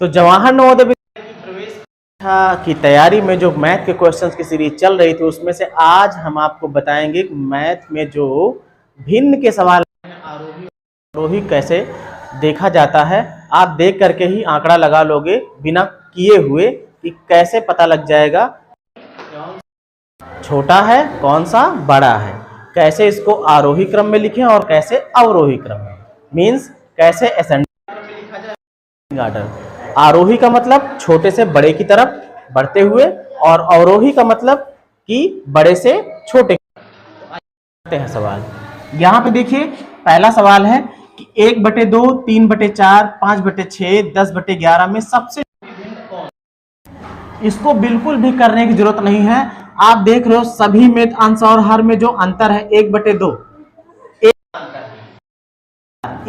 तो जवाहर नवोदय विद्यालय की प्रवेश परीक्षा की तैयारी में जो मैथ के क्वेश्चंस की सीरीज चल रही थी, उसमें से आज हम आपको बताएंगे कि मैथ में जो भिन्न के सवाल आरोही अवरोही कैसे देखा जाता है। आप देख करके ही आंकड़ा लगा लोगे बिना किए हुए कि कैसे पता लग जाएगा छोटा है कौन सा बड़ा है, कैसे इसको आरोही क्रम में लिखें और कैसे अवरोही क्रम में, मीन्स कैसे असेंडिंग क्रम में लिखा जाए। ऑर्डर आरोही का मतलब छोटे से बड़े की तरफ बढ़ते हुए और अवरोही का मतलब कि बड़े से छोटे। तो हैं सवाल यहाँ पे देखिए, पहला सवाल है कि 1/2, 3/4, 5/6, 10/11 में सबसे इसको बिल्कुल भी करने की जरूरत नहीं है। आप देख रहे हो सभी में अंश और हर में जो अंतर है 1/2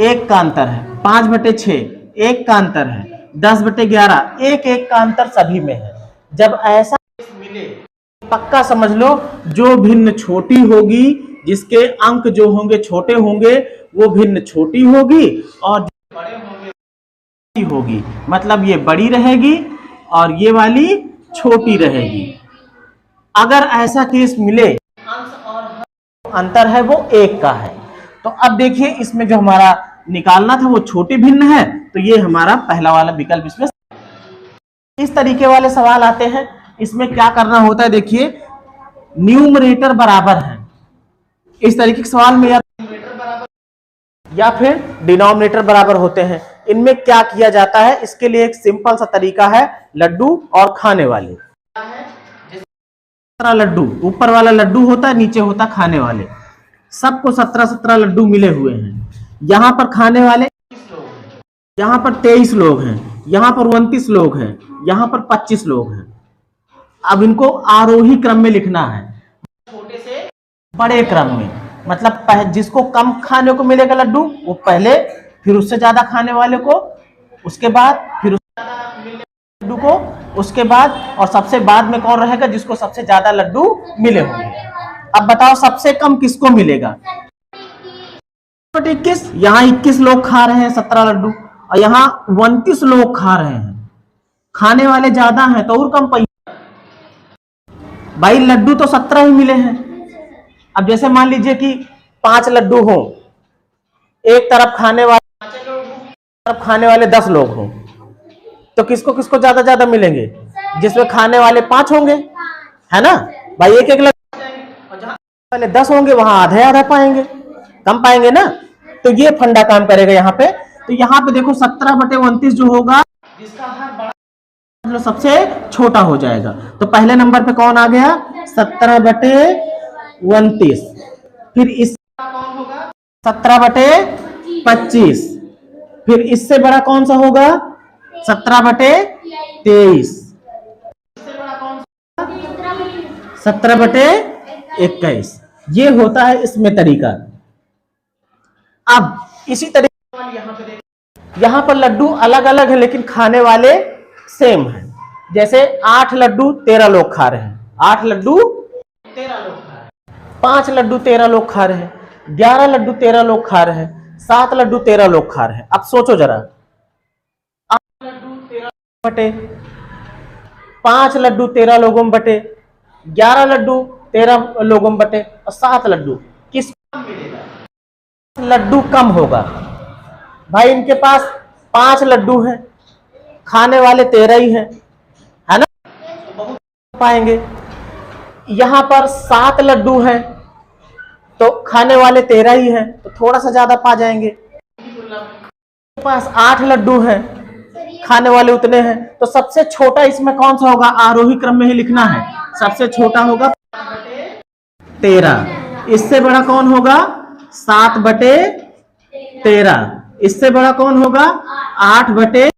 एक का अंतर है, 5/6 एक का अंतर है, 10/11 एक का अंतर सभी में है। जब ऐसा मिले पक्का समझ लो जो भिन्न छोटी होगी, जिसके अंक जो होंगे छोटे होंगे वो भिन्न छोटी होगी और जो बड़े होंगे बड़ी होगी, मतलब ये बड़ी रहेगी और ये वाली छोटी रहेगी। अगर ऐसा केस मिले अंश और अंतर है वो एक का है, तो अब देखिए इसमें जो हमारा निकालना था वो छोटी भिन्न है, तो ये हमारा पहला वाला विकल्प। इसमें इस तरीके वाले सवाल आते हैं, इसमें क्या करना होता है, देखिए न्यूमरेटर बराबर है। इस तरीके के सवाल में या फिर डिनोमिनेटर बराबर होते हैं। इनमें क्या किया जाता है, इसके लिए एक सिंपल सा तरीका है, लड्डू और खाने वाले। 17 लड्डू, ऊपर वाला लड्डू होता है, नीचे होता खाने वाले। सबको 17 लड्डू मिले हुए हैं। यहाँ पर खाने वाले यहाँ पर 23 लोग हैं, यहाँ पर 29 लोग हैं, यहाँ पर 25 लोग हैं। अब इनको आरोही क्रम में लिखना है, छोटे से बड़े क्रम में। मतलब जिसको कम खाने को मिलेगा लड्डू वो पहले, फिर उससे ज्यादा खाने वाले को, उसके बाद फिर उससे ज्यादा मिलेगा लड्डू को, उसके बाद और सबसे बाद में कौन रहेगा, जिसको सबसे ज्यादा लड्डू मिले होंगे। अब बताओ सबसे कम किसको मिलेगा? 21। यहाँ 21 लोग खा रहे हैं 17 लड्डू और यहाँ 29 लोग खा रहे हैं। खाने वाले ज्यादा हैं तो और कम पैसा। भाई लड्डू तो 17 ही मिले हैं। अब जैसे मान लीजिए कि 5 लड्डू हो, एक तरफ खाने वाले 10 लोग हो, तो किसको किसको ज्यादा ज्यादा मिलेंगे? जिसमें खाने वाले 5 होंगे, है ना भाई, एक लड्डू, और जहां वाले 10 होंगे वहां आधे आधा पाएंगे, कम पाएंगे ना। तो ये फंडा काम करेगा यहाँ पे। तो यहाँ पे देखो 17/29 जो होगा, जिसका हर बड़ा मतलब सबसे छोटा हो जाएगा। तो पहले नंबर पे कौन आ गया? 17/29। फिर इसका कौन होगा? 17/25। फिर इससे बड़ा कौन सा होगा? 17/23। इससे बड़ा कौन सा? 17/21। ये होता है इसमें तरीका। अब इसी तरीके यहाँ पर लड्डू अलग अलग है लेकिन खाने वाले सेम है। जैसे 8 लड्डू 13 लोग खा रहे हैं, 8 लड्डू 13 लोग खा रहे हैं, 5 लड्डू 13 लोग खा रहे हैं, 11 लड्डू 13 लोग खा रहे हैं, 7 लड्डू 13 लोग खा रहे हैं। अब सोचो जरा, 8 लड्डू 13 बटे 5 लड्डू 13 लोगों में बटे 11 लड्डू 13 लोगों में बटे और 7 लड्डू, किसको मिलेगा? लड्डू कम होगा। भाई इनके पास 5 लड्डू हैं, खाने वाले 13 ही हैं, है ना, तो बहुत पाएंगे। यहाँ पर 7 लड्डू हैं तो खाने वाले 13 ही हैं, तो थोड़ा सा ज्यादा पा जाएंगे। इनके पास 8 लड्डू हैं, खाने वाले उतने हैं, तो सबसे छोटा इसमें कौन सा होगा? आरोही क्रम में ही लिखना है। सबसे छोटा होगा 13। इससे बड़ा कौन होगा? 7/13। इससे बड़ा कौन होगा? 8/13।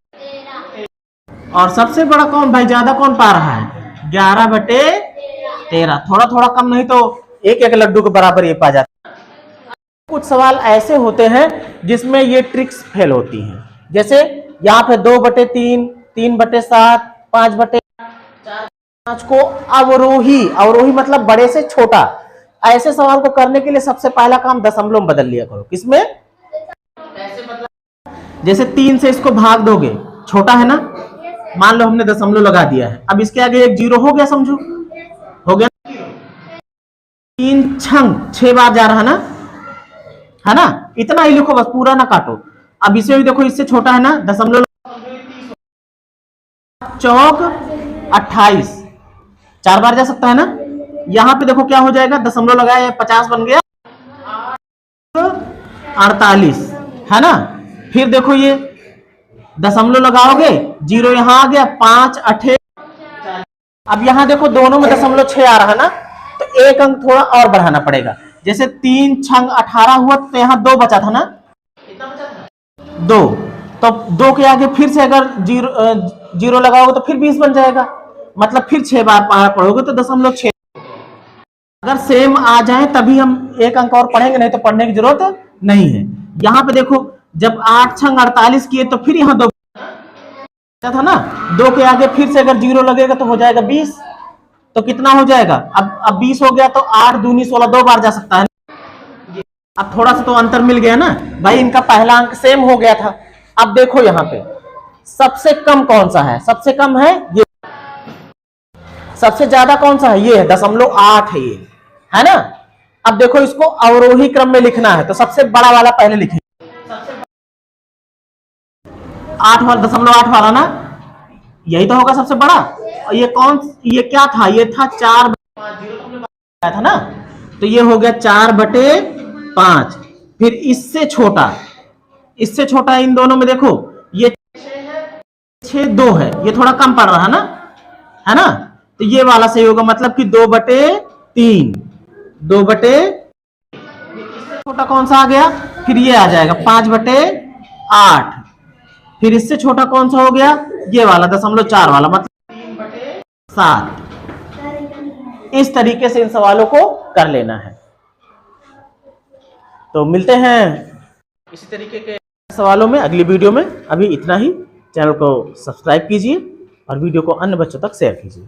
और सबसे बड़ा कौन भाई, ज्यादा कौन पा रहा है? 11/13। थोड़ा थोड़ा कम नहीं तो एक लड्डू के बराबर ये पा जाता है। कुछ सवाल ऐसे होते हैं जिसमें ये ट्रिक्स फेल होती हैं। जैसे यहाँ पे 2/3, 3/7, 5/5 को अवरोही मतलब बड़े से छोटा। ऐसे सवाल को करने के लिए सबसे पहला काम दशमलव में बदल लिया करो। किसमें? ऐसे मतलब जैसे 3 से इसको भाग दोगे, छोटा है ना, मान लो हमने दशमलव लगा दिया है, अब इसके आगे एक जीरो हो गया, समझो हो गया। 3 छंग 6 बार जा रहा है ना, इतना ही लिखो बस, पूरा ना काटो। अब इसे भी देखो, इससे छोटा है ना दशमलव, चौक 28 4 बार जा सकता है ना। यहां पे देखो क्या हो जाएगा, दशमलव लगाया 50 बन गया 48 है ना। फिर देखो ये दशमलव लगाओगे, जीरो यहां आ गया, 5 8। अब यहां देखो दोनों में दशमलव 6 आ रहा है ना, तो एक अंक थोड़ा और बढ़ाना पड़ेगा। जैसे 3 छंग 18 हुआ तो यहाँ 2 बचा था ना, कितना बचा था 2, तो 2 के आगे फिर से अगर जीरो लगाओगे तो फिर 20 बन जाएगा, मतलब फिर 6 बार पढ़ोगे तो दशमलव 6। अगर सेम आ जाए तभी हम एक अंक और पढ़ेंगे, नहीं तो पढ़ने की जरूरत नहीं है। यहाँ पे देखो जब 8 छंग 48 किए तो फिर यहाँ 2 था ना, 2 के आगे फिर से अगर जीरो लगेगा तो हो जाएगा 20, तो कितना हो जाएगा, अब 20 हो गया तो 8 दूनी 16 2 बार जा सकता है। अब थोड़ा सा तो अंतर मिल गया ना भाई, इनका पहला अंक सेम हो गया था। अब देखो यहाँ पे सबसे कम कौन सा है, सबसे कम है ये, सबसे ज्यादा कौन सा है, ये है 0.8 है ये, है ना। अब देखो इसको अवरोही क्रम में लिखना है, तो सबसे बड़ा वाला पहले लिखेंगे, 8 वाला 0.8 वाला ना, यही तो होगा सबसे बड़ा। और ये क्या था, ये था 4 था ना, तो ये हो गया 4/5। फिर इससे छोटा इन दोनों में देखो, ये 6 2 है, ये थोड़ा कम पड़ रहा है ना, तो ये वाला सही होगा, मतलब कि 2/3 इससे छोटा कौन सा आ गया, फिर ये आ जाएगा 5/8। फिर इससे छोटा कौन सा हो गया, ये वाला 0.4 वाला, मतलब 3/7। इस तरीके से इन सवालों को कर लेना है। तो मिलते हैं इसी तरीके के सवालों में अगली वीडियो में। अभी इतना ही, चैनल को सब्सक्राइब कीजिए और वीडियो को अन्य बच्चों तक शेयर कीजिए।